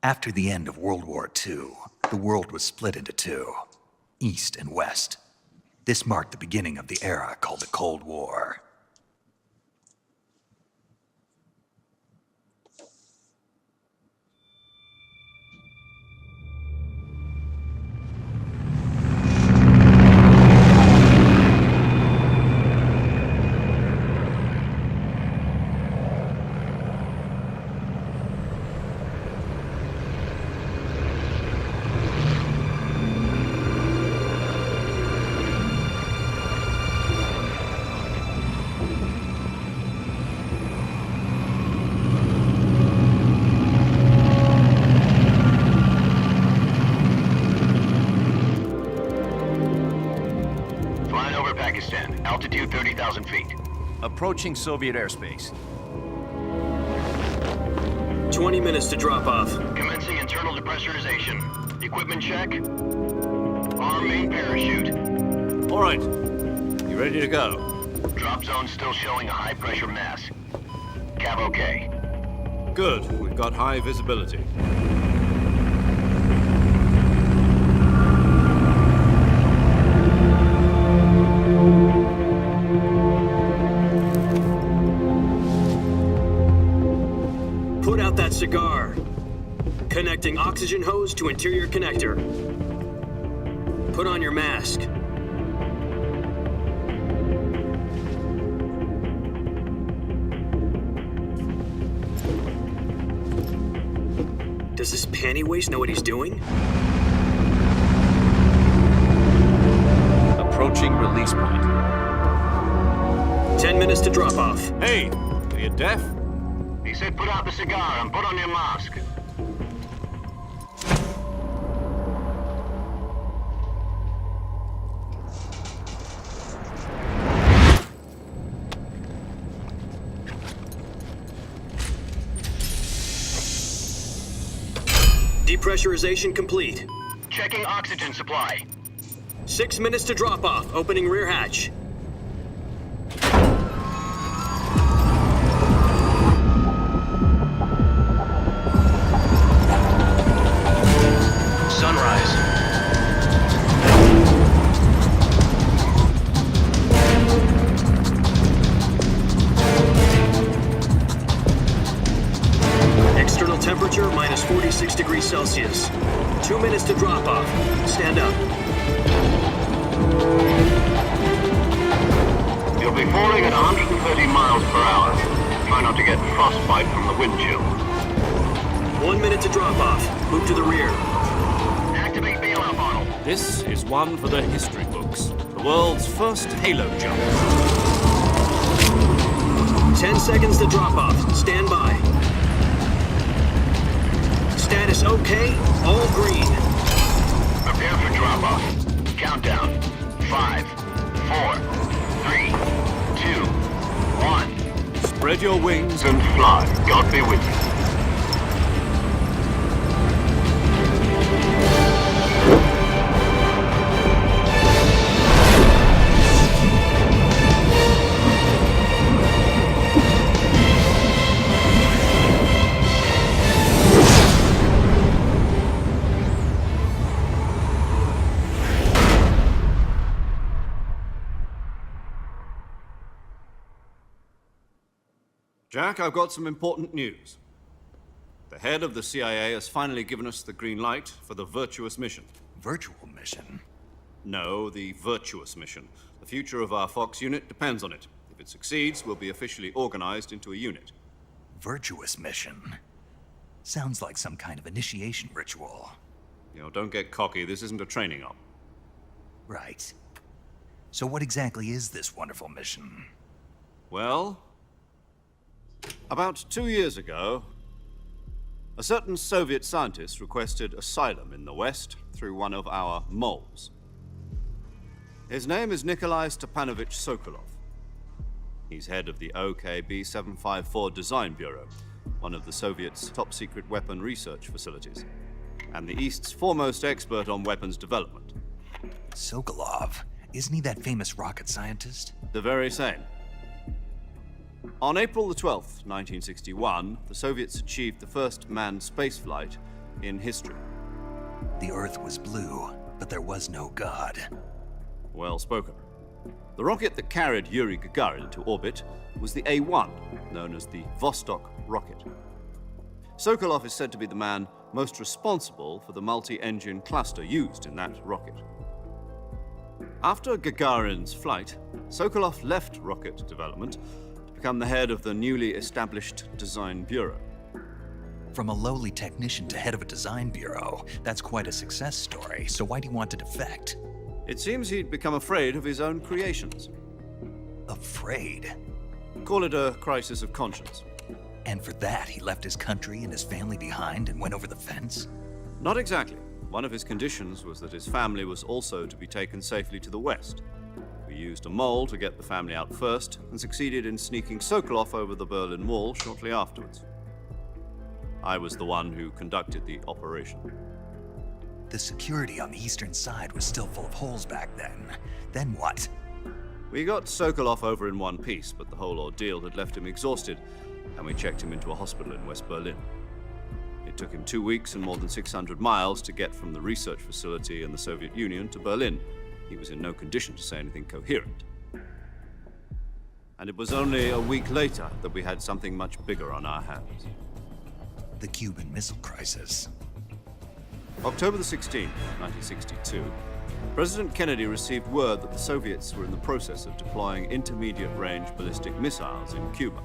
After the end of World War II, the world was split into two, East and West. This marked the beginning of the era called the Cold War. Altitude 30,000 feet. Approaching Soviet airspace. 20 minutes to drop off. Commencing internal depressurization. Equipment check. Arm main parachute. All right. You ready to go? Drop zone still showing a high pressure mass. Cav okay. Good. We've got high visibility. Put out that cigar. Connecting oxygen hose to interior connector. Put on your mask. Does this panty waste know what he's doing? Approaching release point. 10 minutes to drop off. Hey, are you deaf? He said put out the cigar and put on your mask. Depressurization complete. Checking oxygen supply. 6 minutes to drop off. Opening rear hatch. Sunrise. External temperature minus 46 degrees Celsius. 2 minutes to drop off. Stand up. You'll be falling at 130 miles per hour. Try not to get frostbite from the wind chill. 1 minute to drop off. Move to the rear. Activate bailout model. This is one for the history books. The world's first halo jump. 10 seconds to drop off. Stand by. Status okay. All green. Prepare for drop-off. Countdown. 5, 4, 3, 2, 1. Spread your wings And fly. God be with you. Jack, I've got some important news. The head of the CIA has finally given us the green light for the virtuous mission. Virtual mission? No, the virtuous mission. The future of our Fox unit depends on it. If it succeeds, we'll be officially organized into a unit. Virtuous mission? Sounds like some kind of initiation ritual. You know, don't get cocky. This isn't a training op. Right. So what exactly is this wonderful mission? Well, about 2 years ago, a certain Soviet scientist requested asylum in the West through one of our moles. His name is Nikolai Stepanovich Sokolov. He's head of the OKB-754 Design Bureau, one of the Soviets' top-secret weapon research facilities, and the East's foremost expert on weapons development. Sokolov? Isn't he that famous rocket scientist? The very same. On April the 12th, 1961, the Soviets achieved the first manned spaceflight in history. The Earth was blue, but there was no God. Well spoken. The rocket that carried Yuri Gagarin into orbit was the A-1, known as the Vostok rocket. Sokolov is said to be the man most responsible for the multi-engine cluster used in that rocket. After Gagarin's flight, Sokolov left rocket development to become the head of the newly established Design Bureau. From a lowly technician to head of a design bureau, that's quite a success story, so why'd he want to defect? It seems he'd become afraid of his own creations. Afraid? Call it a crisis of conscience. And for that, he left his country and his family behind and went over the fence? Not exactly. One of his conditions was that his family was also to be taken safely to the west. We used a mole to get the family out first and succeeded in sneaking Sokolov over the Berlin Wall shortly afterwards. I was the one who conducted the operation. The security on the eastern side was still full of holes back then. Then what? We got Sokolov over in one piece, but the whole ordeal had left him exhausted, and we checked him into a hospital in West Berlin. It took him 2 weeks and more than 600 miles to get from the research facility in the Soviet Union to Berlin. He was in no condition to say anything coherent. And it was only a week later that we had something much bigger on our hands. The Cuban Missile Crisis. October the 16th, 1962, President Kennedy received word that the Soviets were in the process of deploying intermediate-range ballistic missiles in Cuba.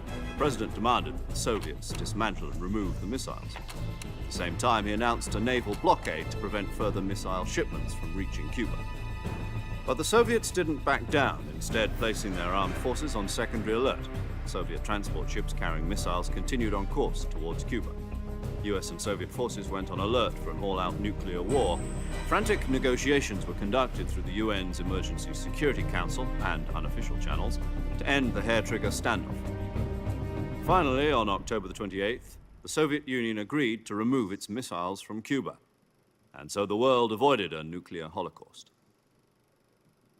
The President demanded that the Soviets dismantle and remove the missiles. At the same time, he announced a naval blockade to prevent further missile shipments from reaching Cuba. But the Soviets didn't back down, instead placing their armed forces on secondary alert. Soviet transport ships carrying missiles continued on course towards Cuba. US and Soviet forces went on alert for an all-out nuclear war. Frantic negotiations were conducted through the UN's Emergency Security Council and unofficial channels to end the hair-trigger standoff. Finally, on October the 28th, the Soviet Union agreed to remove its missiles from Cuba, and so the world avoided a nuclear holocaust.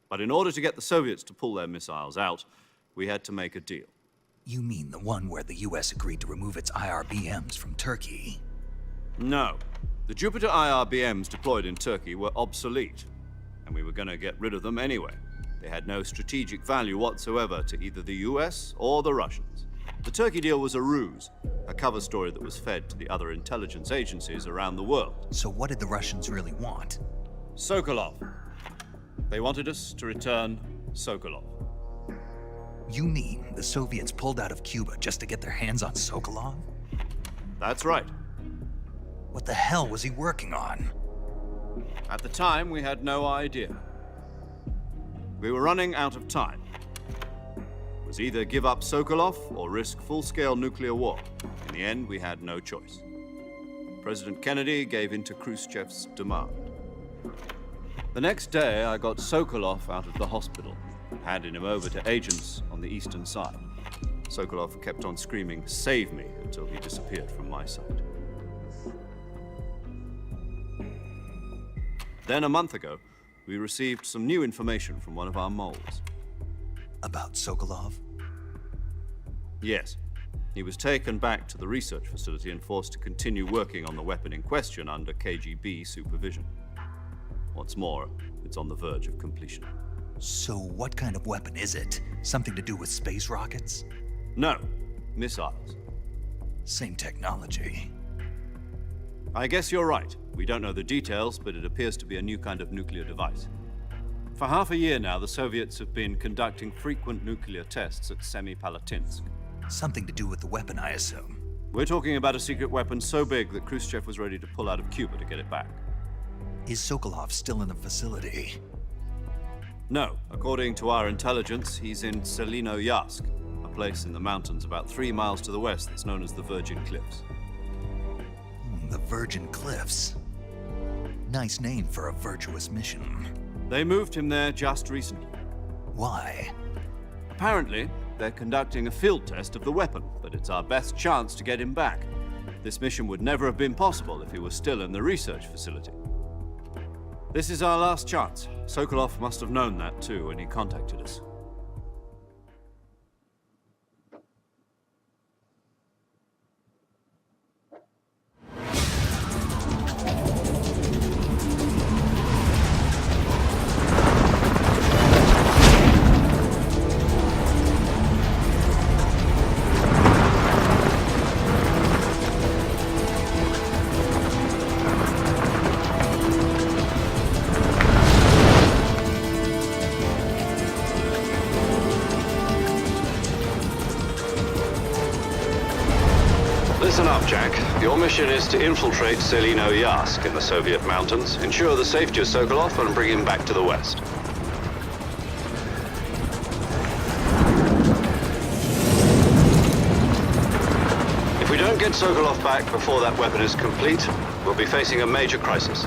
But in order to get the Soviets to pull their missiles out, we had to make a deal. You mean the one where the US agreed to remove its IRBMs from Turkey? No. The Jupiter IRBMs deployed in Turkey were obsolete, and we were going to get rid of them anyway. They had no strategic value whatsoever to either the US or the Russians. The Turkey deal was a ruse, a cover story that was fed to the other intelligence agencies around the world. So what did the Russians really want? Sokolov. They wanted us to return Sokolov. You mean the Soviets pulled out of Cuba just to get their hands on Sokolov? That's right. What the hell was he working on? At the time, we had no idea. We were running out of time. It was either give up Sokolov or risk full-scale nuclear war. In the end, we had no choice. President Kennedy gave in to Khrushchev's demand. The next day, I got Sokolov out of the hospital, handing him over to agents on the eastern side. Sokolov kept on screaming, "Save me," until he disappeared from my sight. Then a month ago, we received some new information from one of our moles. About Sokolov? Yes. He was taken back to the research facility and forced to continue working on the weapon in question under KGB supervision. What's more, it's on the verge of completion. So what kind of weapon is it? Something to do with space rockets? No, missiles. Same technology. I guess you're right. We don't know the details, but it appears to be a new kind of nuclear device. For half a year now, the Soviets have been conducting frequent nuclear tests at Semipalatinsk. Something to do with the weapon, I assume. We're talking about a secret weapon so big that Khrushchev was ready to pull out of Cuba to get it back. Is Sokolov still in the facility? No. According to our intelligence, he's in Selinoyarsk, a place in the mountains about 3 miles to the west that's known as the Virgin Cliffs. The Virgin Cliffs. Nice name for a virtuous mission. They moved him there just recently. Why? Apparently, they're conducting a field test of the weapon, but it's our best chance to get him back. This mission would never have been possible if he was still in the research facility. This is our last chance. Sokolov must have known that too when he contacted us. Listen up, Jack. Your mission is to infiltrate Selino Yask in the Soviet mountains, ensure the safety of Sokolov, and bring him back to the West. If we don't get Sokolov back before that weapon is complete, we'll be facing a major crisis.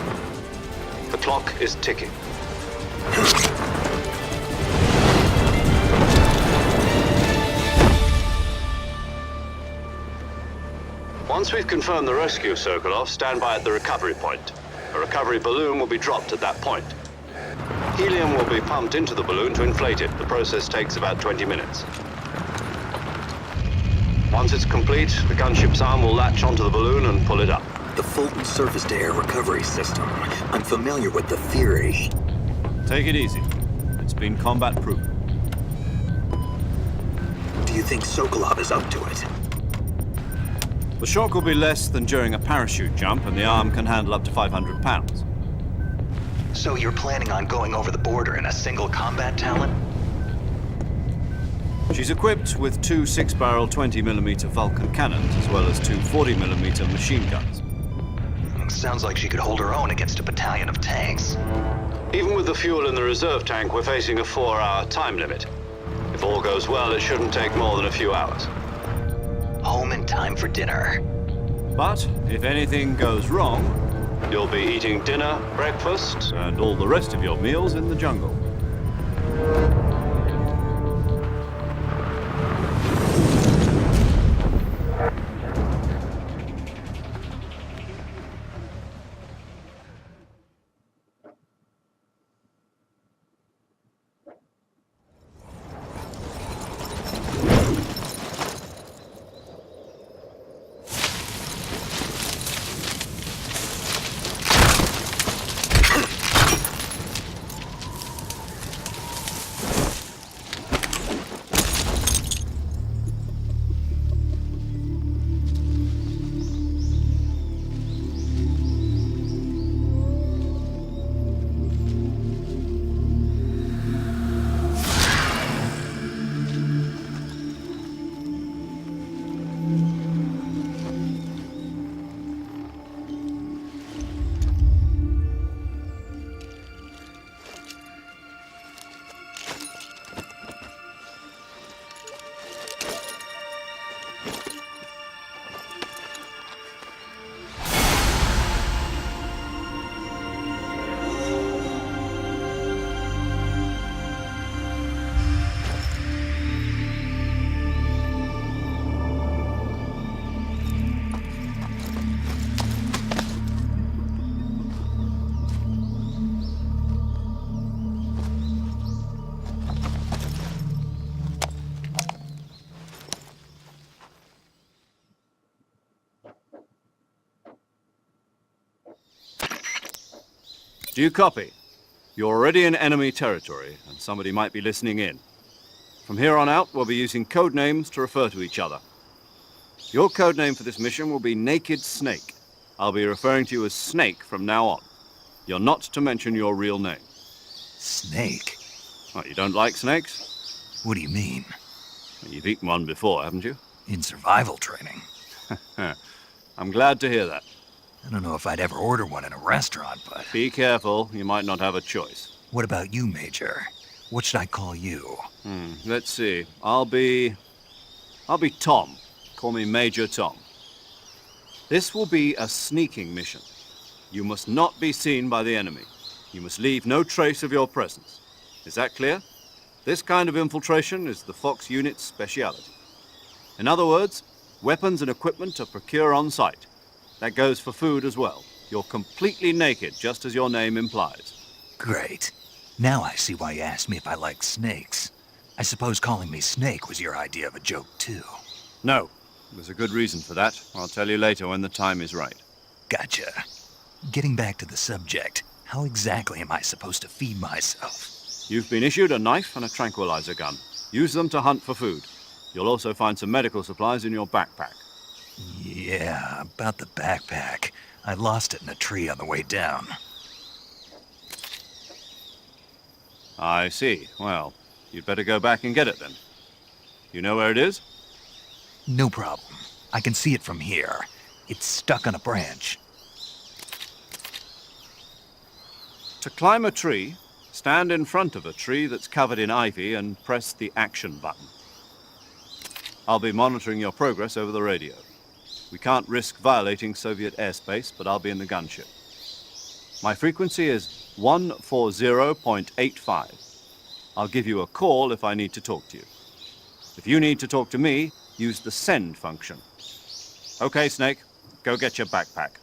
The clock is ticking. Once we've confirmed the rescue of Sokolov, stand by at the recovery point. A recovery balloon will be dropped at that point. Helium will be pumped into the balloon to inflate it. The process takes about 20 minutes. Once it's complete, the gunship's arm will latch onto the balloon and pull it up. The Fulton surface-to-air recovery system. I'm familiar with the theory. Take it easy. It's been combat-proven. Do you think Sokolov is up to it? The shock will be less than during a parachute jump, and the arm can handle up to 500 pounds. So you're planning on going over the border in a single combat Talon? She's equipped with two 6-barrel 20mm Vulcan cannons, as well as two 40mm machine guns. Sounds like she could hold her own against a battalion of tanks. Even with the fuel in the reserve tank, we're facing a 4-hour time limit. If all goes well, it shouldn't take more than a few hours. Home in time for dinner. But if anything goes wrong, you'll be eating dinner, breakfast, and all the rest of your meals in the jungle. Do you copy? You're already in enemy territory, and somebody might be listening in. From here on out, we'll be using code names to refer to each other. Your code name for this mission will be Naked Snake. I'll be referring to you as Snake from now on. You're not to mention your real name. Snake? What, you don't like snakes? What do you mean? You've eaten one before, haven't you? In survival training. I'm glad to hear that. I don't know if I'd ever order one in a restaurant, but... Be careful, you might not have a choice. What about you, Major? What should I call you? Let's see. I'll be Tom. Call me Major Tom. This will be a sneaking mission. You must not be seen by the enemy. You must leave no trace of your presence. Is that clear? This kind of infiltration is the Fox unit's speciality. In other words, weapons and equipment are procured on site. That goes for food as well. You're completely naked, just as your name implies. Great. Now I see why you asked me if I like snakes. I suppose calling me Snake was your idea of a joke, too. No. There's a good reason for that. I'll tell you later when the time is right. Gotcha. Getting back to the subject, how exactly am I supposed to feed myself? You've been issued a knife and a tranquilizer gun. Use them to hunt for food. You'll also find some medical supplies in your backpack. Yeah, about the backpack. I lost it in a tree on the way down. I see. Well, you'd better go back and get it then. You know where it is? No problem. I can see it from here. It's stuck on a branch. To climb a tree, stand in front of a tree that's covered in ivy and press the action button. I'll be monitoring your progress over the radio. We can't risk violating Soviet airspace, but I'll be in the gunship. My frequency is 140.85. I'll give you a call if I need to talk to you. If you need to talk to me, use the send function. Okay, Snake, go get your backpack.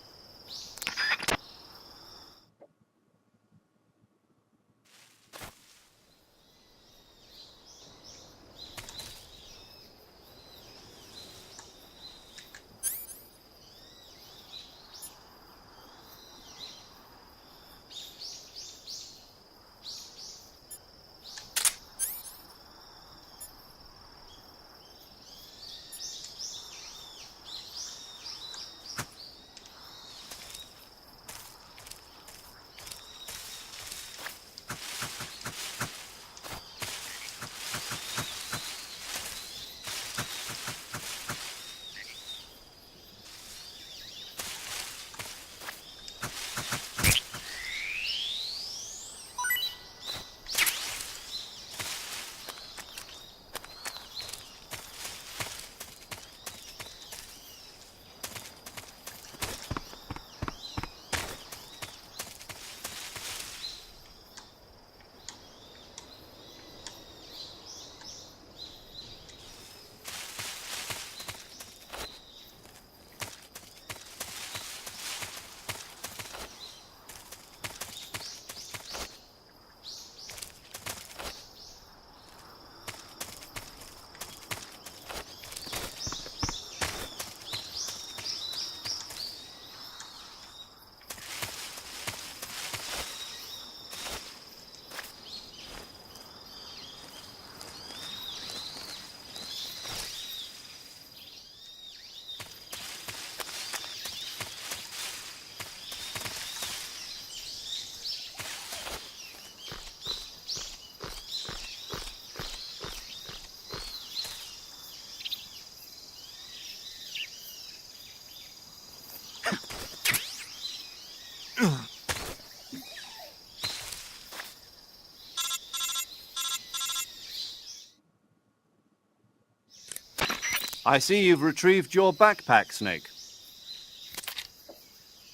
I see you've retrieved your backpack, Snake.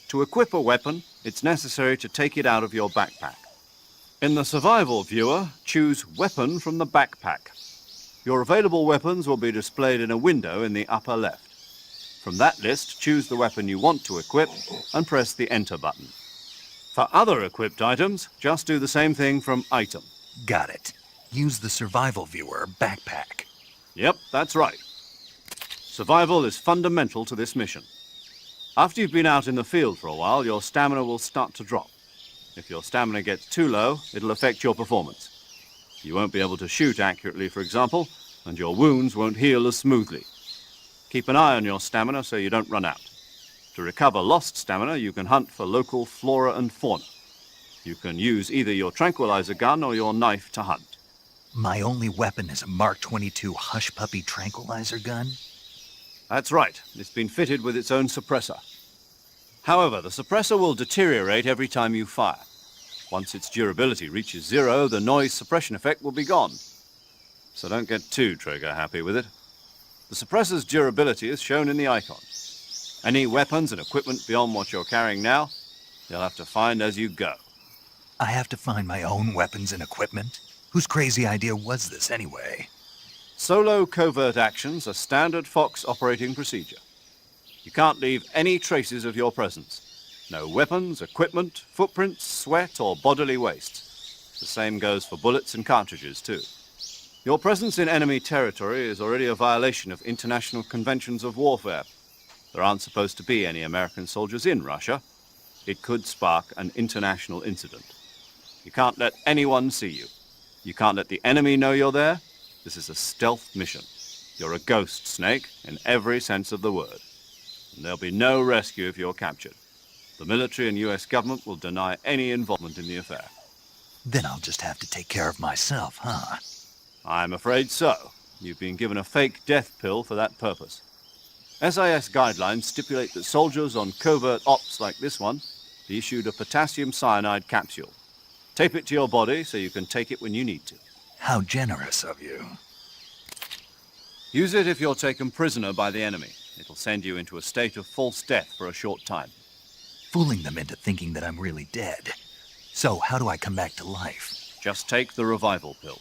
To equip a weapon, it's necessary to take it out of your backpack. In the survival viewer, choose Weapon from the backpack. Your available weapons will be displayed in a window in the upper left. From that list, choose the weapon you want to equip and press the Enter button. For other equipped items, just do the same thing from Item. Got it. Use the survival viewer backpack. Yep, that's right. Survival is fundamental to this mission. After you've been out in the field for a while, your stamina will start to drop. If your stamina gets too low, it'll affect your performance. You won't be able to shoot accurately, for example, and your wounds won't heal as smoothly. Keep an eye on your stamina so you don't run out. To recover lost stamina, you can hunt for local flora and fauna. You can use either your tranquilizer gun or your knife to hunt. My only weapon is a Mark 22 Hush Puppy tranquilizer gun? That's right. It's been fitted with its own suppressor. However, the suppressor will deteriorate every time you fire. Once its durability reaches 0, the noise suppression effect will be gone. So don't get too trigger-happy with it. The suppressor's durability is shown in the icon. Any weapons and equipment beyond what you're carrying now, you'll have to find as you go. I have to find my own weapons and equipment? Whose crazy idea was this anyway? Solo covert actions are standard Fox operating procedure. You can't leave any traces of your presence. No weapons, equipment, footprints, sweat, or bodily waste. The same goes for bullets and cartridges, too. Your presence in enemy territory is already a violation of international conventions of warfare. There aren't supposed to be any American soldiers in Russia. It could spark an international incident. You can't let anyone see you. You can't let the enemy know you're there. This is a stealth mission. You're a ghost, Snake, in every sense of the word. And there'll be no rescue if you're captured. The military and US government will deny any involvement in the affair. Then I'll just have to take care of myself, huh? I'm afraid so. You've been given a fake death pill for that purpose. SIS guidelines stipulate that soldiers on covert ops like this one be issued a potassium cyanide capsule. Tape it to your body so you can take it when you need to. How generous of you. Use it if you're taken prisoner by the enemy. It'll send you into a state of false death for a short time. Fooling them into thinking that I'm really dead. So, how do I come back to life? Just take the revival pill.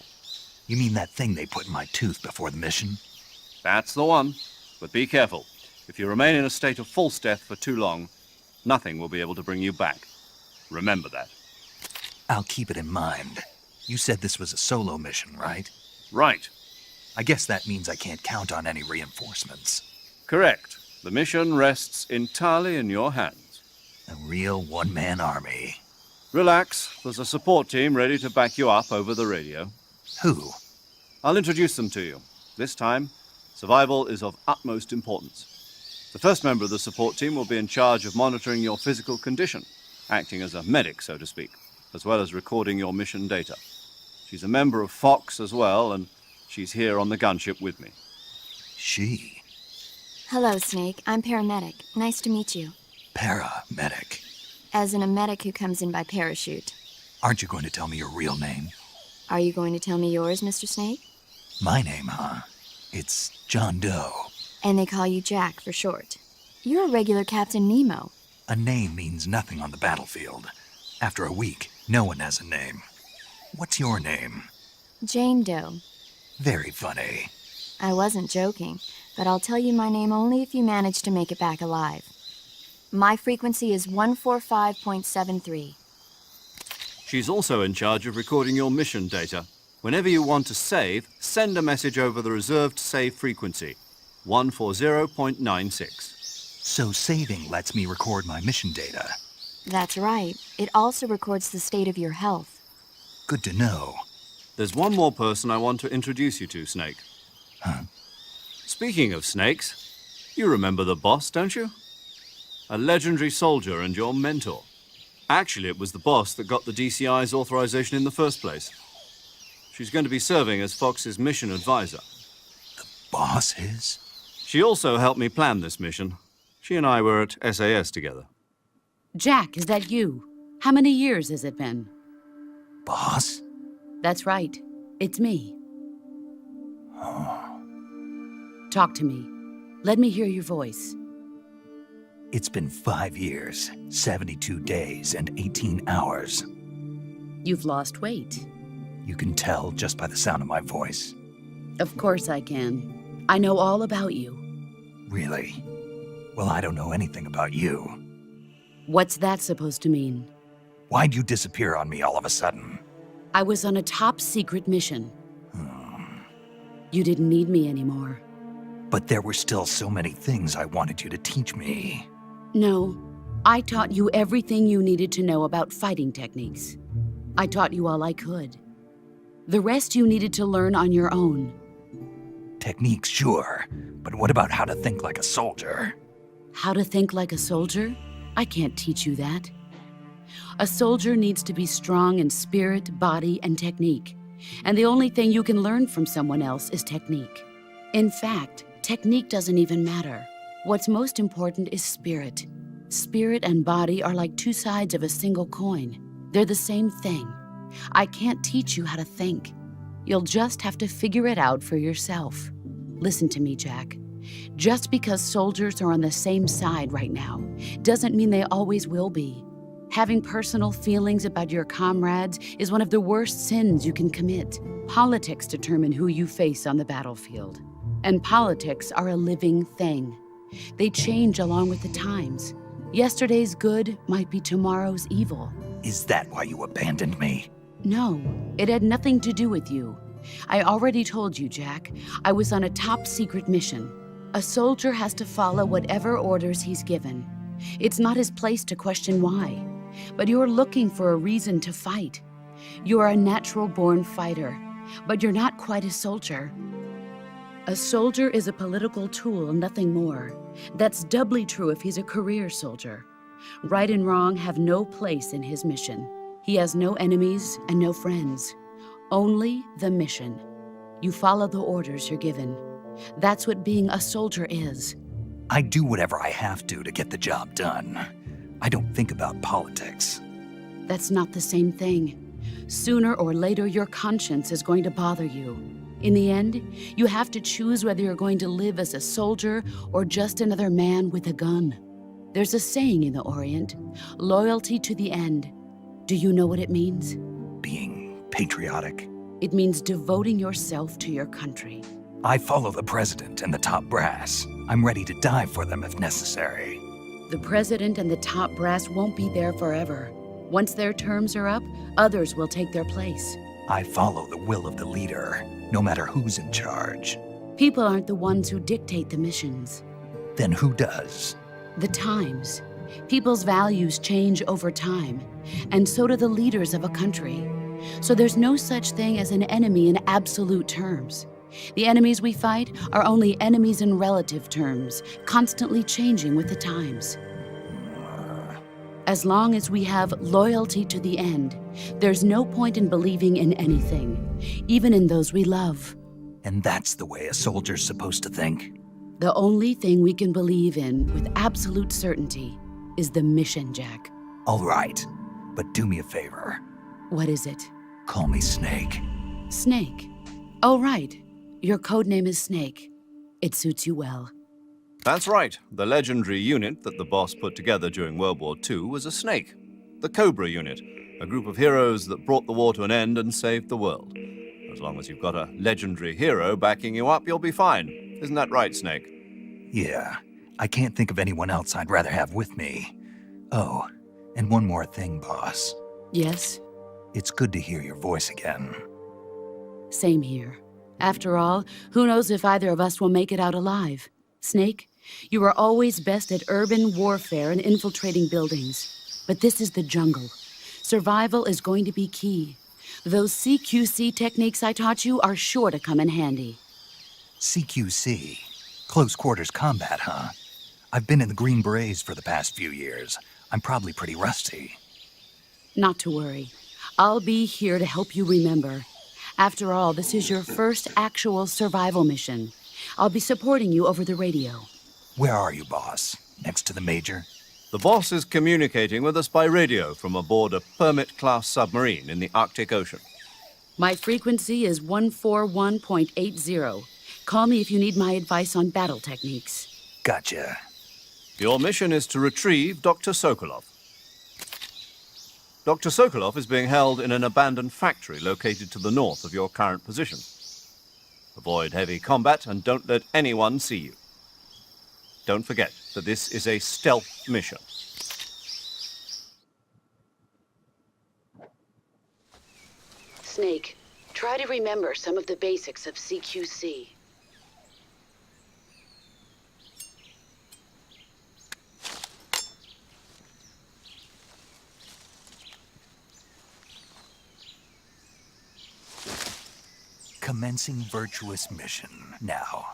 You mean that thing they put in my tooth before the mission? That's the one. But be careful. If you remain in a state of false death for too long, nothing will be able to bring you back. Remember that. I'll keep it in mind. You said this was a solo mission, right? Right. I guess that means I can't count on any reinforcements. Correct. The mission rests entirely in your hands. A real one-man army. Relax. There's a support team ready to back you up over the radio. Who? I'll introduce them to you. This time, survival is of utmost importance. The first member of the support team will be in charge of monitoring your physical condition, acting as a medic, so to speak, as well as recording your mission data. She's a member of Fox as well, and she's here on the gunship with me. She? Hello, Snake. I'm paramedic. Nice to meet you. Paramedic. As in a medic who comes in by parachute. Aren't you going to tell me your real name? Are you going to tell me yours, Mr. Snake? My name, huh? It's John Doe. And they call you Jack for short. You're a regular Captain Nemo. A name means nothing on the battlefield. After a week, no one has a name. What's your name? Jane Doe. Very funny. I wasn't joking, but I'll tell you my name only if you manage to make it back alive. My frequency is 145.73. She's also in charge of recording your mission data. Whenever you want to save, send a message over the reserved save frequency, 140.96. So saving lets me record my mission data. That's right. It also records the state of your health. Good to know. There's one more person I want to introduce you to, Snake. Huh? Speaking of snakes, you remember the boss, don't you? A legendary soldier and your mentor. Actually, it was the boss that got the DCI's authorization in the first place. She's going to be serving as Fox's mission advisor. Boss is? She also helped me plan this mission. She and I were at SAS together. Jack, is that you? How many years has it been? Boss? That's right. It's me. Talk to me. Let me hear your voice. It's been 5 years, 72 days, and 18 hours. You've lost weight. You can tell just by the sound of my voice. Of course I can. I know all about you. Really? Well, I don't know anything about you. What's that supposed to mean? Why'd you disappear on me all of a sudden? I was on a top-secret mission. You didn't need me anymore. But there were still so many things I wanted you to teach me. No, I taught you everything you needed to know about fighting techniques. I taught you all I could. The rest you needed to learn on your own. Techniques, sure. But what about how to think like a soldier? How to think like a soldier? I can't teach you that. A soldier needs to be strong in spirit, body, and technique. And the only thing you can learn from someone else is technique. In fact, technique doesn't even matter. What's most important is spirit. Spirit and body are like two sides of a single coin. They're the same thing. I can't teach you how to think. You'll just have to figure it out for yourself. Listen to me, Jack. Just because soldiers are on the same side right now doesn't mean they always will be. Having personal feelings about your comrades is one of the worst sins you can commit. Politics determine who you face on the battlefield. And politics are a living thing. They change along with the times. Yesterday's good might be tomorrow's evil. Is that why you abandoned me? No, it had nothing to do with you. I already told you, Jack. I was on a top-secret mission. A soldier has to follow whatever orders he's given. It's not his place to question why. But you're looking for a reason to fight. You're a natural-born fighter, but you're not quite a soldier. A soldier is a political tool, nothing more. That's doubly true if he's a career soldier. Right and wrong have no place in his mission. He has no enemies and no friends. Only the mission. You follow the orders you're given. That's what being a soldier is. I do whatever I have to get the job done. I don't think about politics. That's not the same thing. Sooner or later, your conscience is going to bother you. In the end, you have to choose whether you're going to live as a soldier or just another man with a gun. There's a saying in the Orient, loyalty to the end. Do you know what it means? Being patriotic. It means devoting yourself to your country. I follow the president and the top brass. I'm ready to die for them if necessary. The president and the top brass won't be there forever. Once their terms are up, others will take their place. I follow the will of the leader, no matter who's in charge. People aren't the ones who dictate the missions. Then who does? The times. People's values change over time, and so do the leaders of a country. So there's no such thing as an enemy in absolute terms. The enemies we fight are only enemies in relative terms, constantly changing with the times. As long as we have loyalty to the end, there's no point in believing in anything, even in those we love. And that's the way a soldier's supposed to think? The only thing we can believe in with absolute certainty is the mission, Jack. All right, but do me a favor. What is it? Call me Snake. Snake. Oh, right. Your code name is Snake. It suits you well. That's right. The legendary unit that the boss put together during World War II was a snake. The Cobra unit, a group of heroes that brought the war to an end and saved the world. As long as you've got a legendary hero backing you up, you'll be fine. Isn't that right, Snake? Yeah, I can't think of anyone else I'd rather have with me. Oh, and one more thing, boss. Yes? It's good to hear your voice again. Same here. After all, who knows if either of us will make it out alive? Snake, you are always best at urban warfare and infiltrating buildings. But this is the jungle. Survival is going to be key. Those CQC techniques I taught you are sure to come in handy. CQC? Close quarters combat, huh? I've been in the Green Berets for the past few years. I'm probably pretty rusty. Not to worry. I'll be here to help you remember. After all, this is your first actual survival mission. I'll be supporting you over the radio. Where are you, boss? Next to the Major? The boss is communicating with us by radio from aboard a Permit-class submarine in the Arctic Ocean. My frequency is 141.80. Call me if you need my advice on battle techniques. Gotcha. Your mission is to retrieve Dr. Sokolov. Dr. Sokolov is being held in an abandoned factory located to the north of your current position. Avoid heavy combat and don't let anyone see you. Don't forget that this is a stealth mission. Snake, try to remember some of the basics of CQC. Commencing virtuous mission now.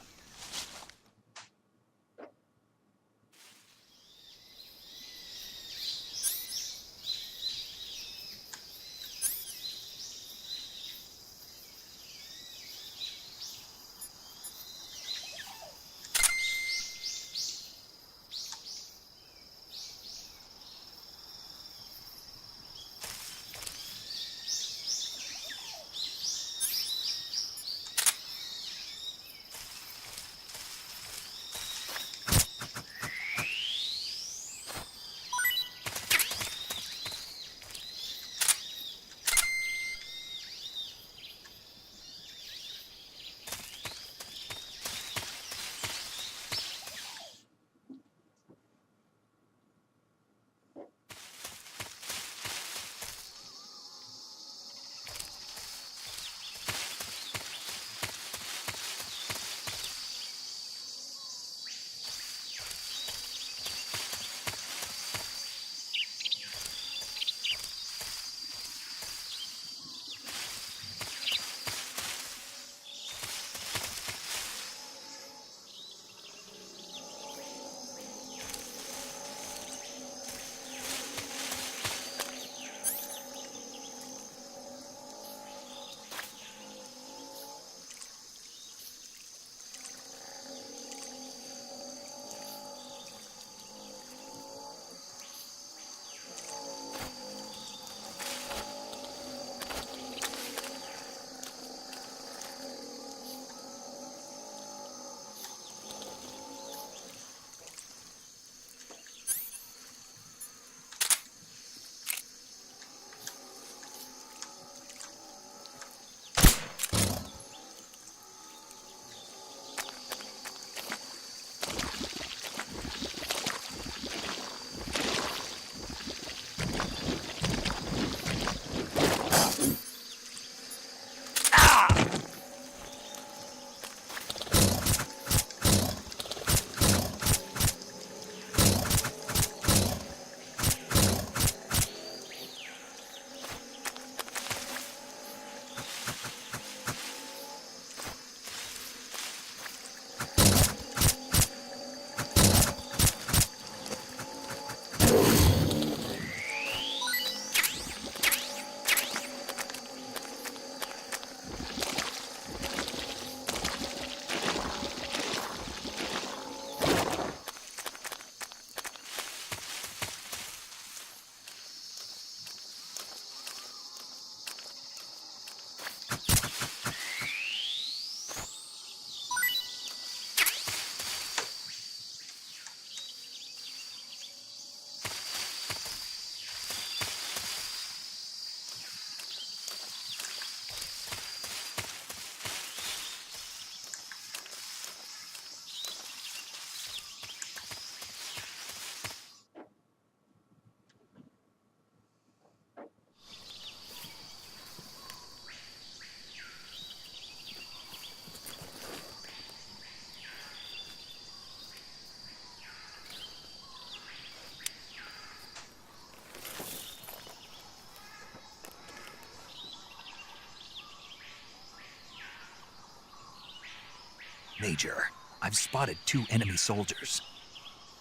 Major, I've spotted 2 enemy soldiers.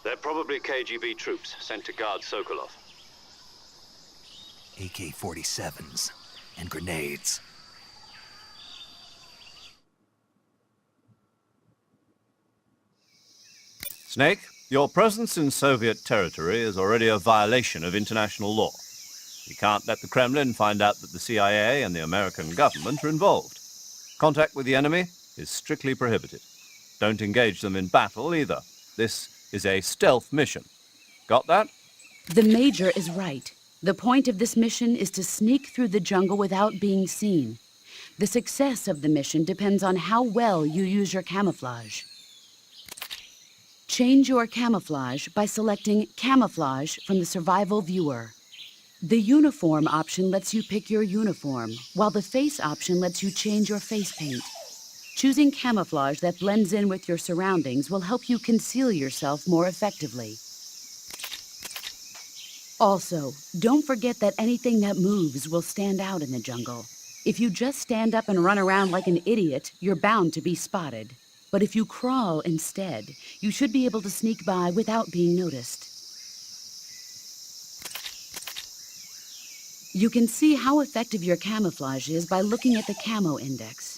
They're probably KGB troops sent to guard Sokolov. AK-47s and grenades. Snake, your presence in Soviet territory is already a violation of international law. You can't let the Kremlin find out that the CIA and the American government are involved. Contact with the enemy is strictly prohibited. Don't engage them in battle either. This is a stealth mission. Got that? The Major is right. The point of this mission is to sneak through the jungle without being seen. The success of the mission depends on how well you use your camouflage. Change your camouflage by selecting Camouflage from the Survival Viewer. The Uniform option lets you pick your uniform, while the Face option lets you change your face paint. Choosing camouflage that blends in with your surroundings will help you conceal yourself more effectively. Also, don't forget that anything that moves will stand out in the jungle. If you just stand up and run around like an idiot, you're bound to be spotted. But if you crawl instead, you should be able to sneak by without being noticed. You can see how effective your camouflage is by looking at the Camo Index.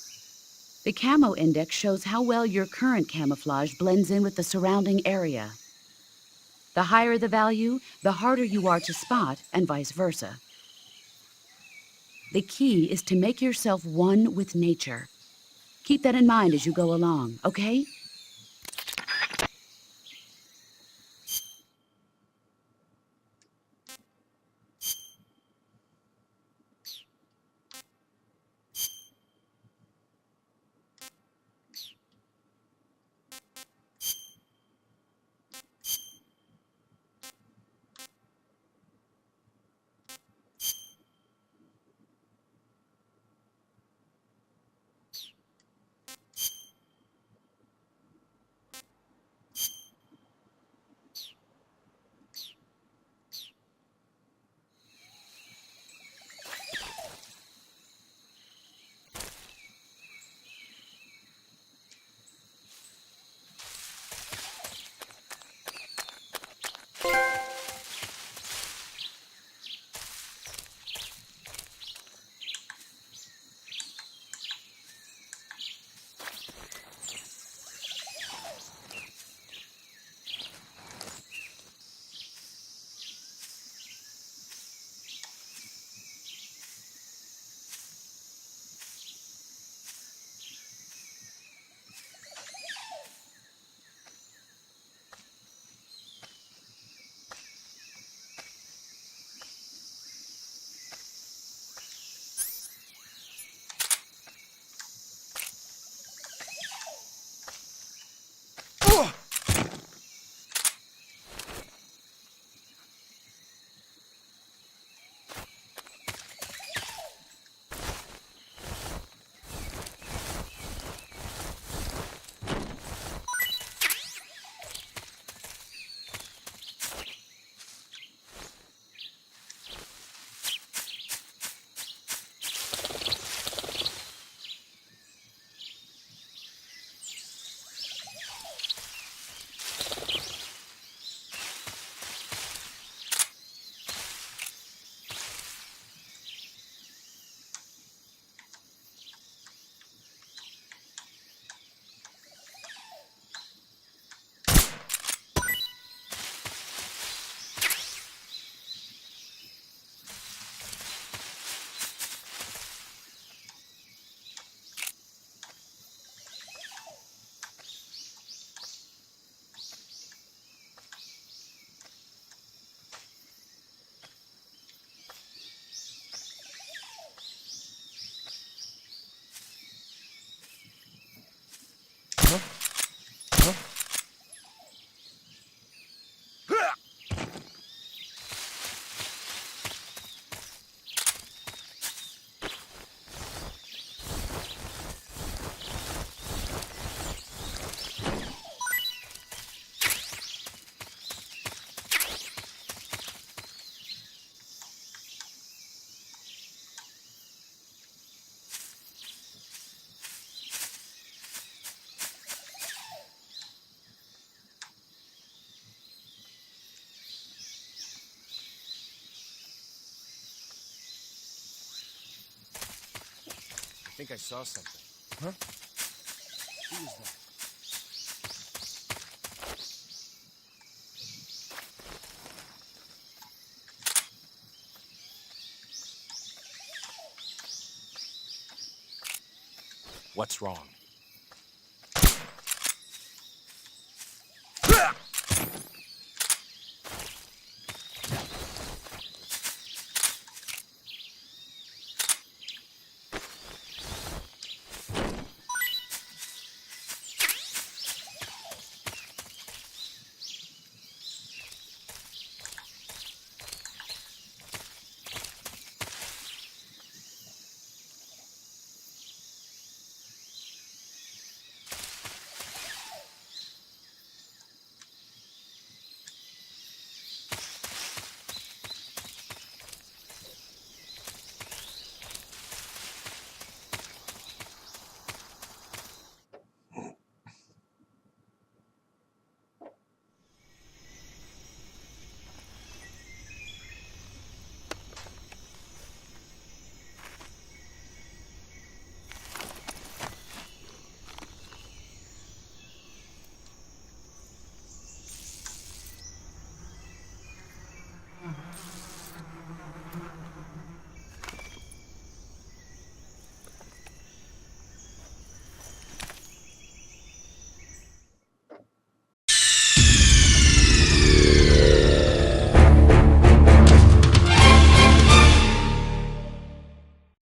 The Camo Index shows how well your current camouflage blends in with the surrounding area. The higher the value, the harder you are to spot, and vice versa. The key is to make yourself one with nature. Keep that in mind as you go along, okay? think I saw something. Huh? Who was that? What's wrong?